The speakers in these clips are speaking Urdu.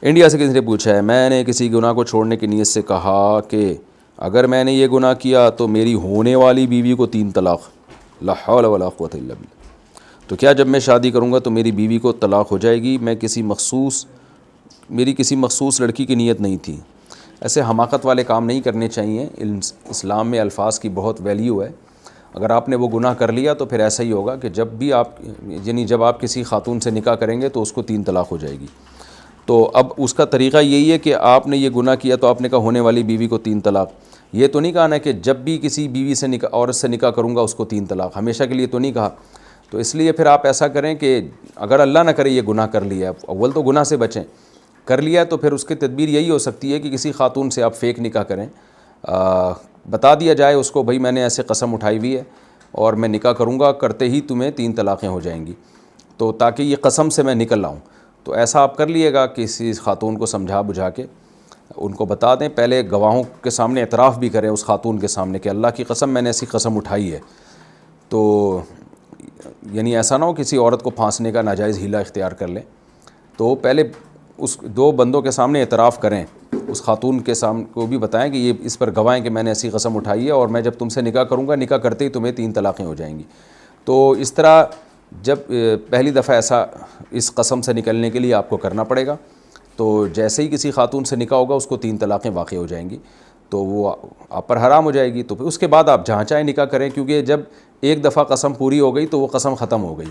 انڈیا سے کسی نے پوچھا ہے، میں نے کسی گناہ کو چھوڑنے کی نیت سے کہا کہ اگر میں نے یہ گناہ کیا تو میری ہونے والی بیوی کو 3 طلاق، لا حول ولا قوۃ الا باللہ، تو کیا جب میں شادی کروں گا تو میری بیوی کو طلاق ہو جائے گی؟ میری کسی مخصوص لڑکی کی نیت نہیں تھی۔ ایسے حماقت والے کام نہیں کرنے چاہیے۔ اسلام میں الفاظ کی بہت ویلیو ہے۔ اگر آپ نے وہ گناہ کر لیا تو پھر ایسا ہی ہوگا کہ جب آپ کسی خاتون سے نکاح کریں گے تو اس کو 3 طلاق ہو جائے گی۔ تو اب اس کا طریقہ یہی ہے کہ آپ نے یہ گناہ کیا تو آپ نے کہا ہونے والی بیوی کو 3 طلاق، یہ تو نہیں کہا نا کہ جب بھی کسی بیوی سے عورت سے نکاح کروں گا اس کو 3 طلاق، ہمیشہ کے لیے تو نہیں کہا۔ تو اس لیے پھر آپ ایسا کریں کہ اگر اللہ نہ کرے یہ گناہ کر لیا، اول تو گناہ سے بچیں، کر لیا تو پھر اس کی تدبیر یہی ہو سکتی ہے کہ کسی خاتون سے آپ فیک نکاح کریں، بتا دیا جائے اس کو بھائی میں نے ایسے قسم اٹھائی ہوئی ہے اور میں نکاح کروں گا، کرتے ہی تمہیں 3 طلاقیں ہو جائیں گی، تو تاکہ یہ قسم سے میں نکل آؤں۔ تو ایسا آپ کر لیے گا، کسی خاتون کو سمجھا بجھا کے ان کو بتا دیں، پہلے گواہوں کے سامنے اعتراف بھی کریں اس خاتون کے سامنے کہ اللہ کی قسم میں نے ایسی قسم اٹھائی ہے۔ تو یعنی ایسا نہ ہو کسی عورت کو پھانسنے کا ناجائز ہیلہ اختیار کر لیں، تو پہلے اس 2 بندوں کے سامنے اعتراف کریں، اس خاتون کے سامنے کو بھی بتائیں کہ یہ اس پر گواہیں کہ میں نے ایسی قسم اٹھائی ہے اور میں جب تم سے نکاح کروں گا، نکاح کرتے ہی تمہیں 3 طلاقیں ہو جائیں گی۔ تو اس طرح جب پہلی دفعہ ایسا اس قسم سے نکلنے کے لیے آپ کو کرنا پڑے گا، تو جیسے ہی کسی خاتون سے نکاح ہوگا اس کو 3 طلاقیں واقع ہو جائیں گی، تو وہ آپ پر حرام ہو جائے گی۔ تو پھر اس کے بعد آپ جہاں چاہیں نکاح کریں، کیونکہ جب ایک دفعہ قسم پوری ہو گئی تو وہ قسم ختم ہو گئی۔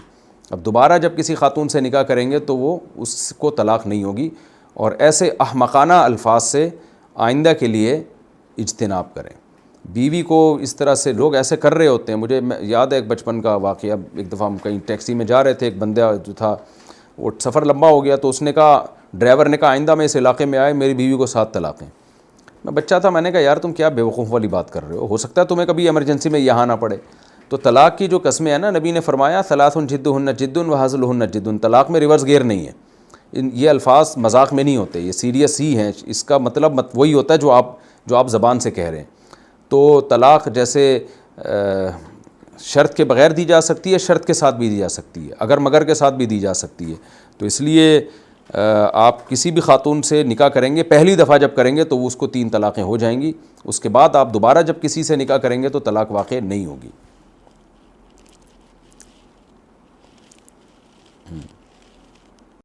اب دوبارہ جب کسی خاتون سے نکاح کریں گے تو وہ اس کو طلاق نہیں ہوگی، اور ایسے احمقانہ الفاظ سے آئندہ کے لیے اجتناب کریں۔ بیوی کو اس طرح سے لوگ ایسے کر رہے ہوتے ہیں، مجھے یاد ہے ایک بچپن کا واقعہ، ایک دفعہ ہم کہیں ٹیکسی میں جا رہے تھے، ایک بندہ جو تھا وہ سفر لمبا ہو گیا، تو اس نے کہا، ڈرائیور نے کہا آئندہ میں اس علاقے میں آئے میری بیوی کو 7 طلاقیں۔ میں بچہ تھا، میں نے کہا یار تم کیا بیوقوف والی بات کر رہے ہو سکتا ہے تمہیں کبھی ایمرجنسی میں یہاں نہ پڑے۔ تو طلاق کی جو قسمیں ہیں نا، نبی نے فرمایا ثلاث جدہن جد وہزلہن جد، طلاق میں ریورس گیئر نہیں ہے۔ یہ الفاظ مذاق میں نہیں ہوتے، یہ سیریس ہی ہیں، اس کا مطلب وہی ہوتا ہے جو آپ زبان سے کہہ رہے ہیں۔ تو طلاق جیسے شرط کے بغیر دی جا سکتی ہے، شرط کے ساتھ بھی دی جا سکتی ہے، اگر مگر کے ساتھ بھی دی جا سکتی ہے۔ تو اس لیے آپ کسی بھی خاتون سے نکاح کریں گے، پہلی دفعہ جب کریں گے تو وہ اس کو 3 طلاقیں ہو جائیں گی، اس کے بعد آپ دوبارہ جب کسی سے نکاح کریں گے تو طلاق واقع نہیں ہوگی۔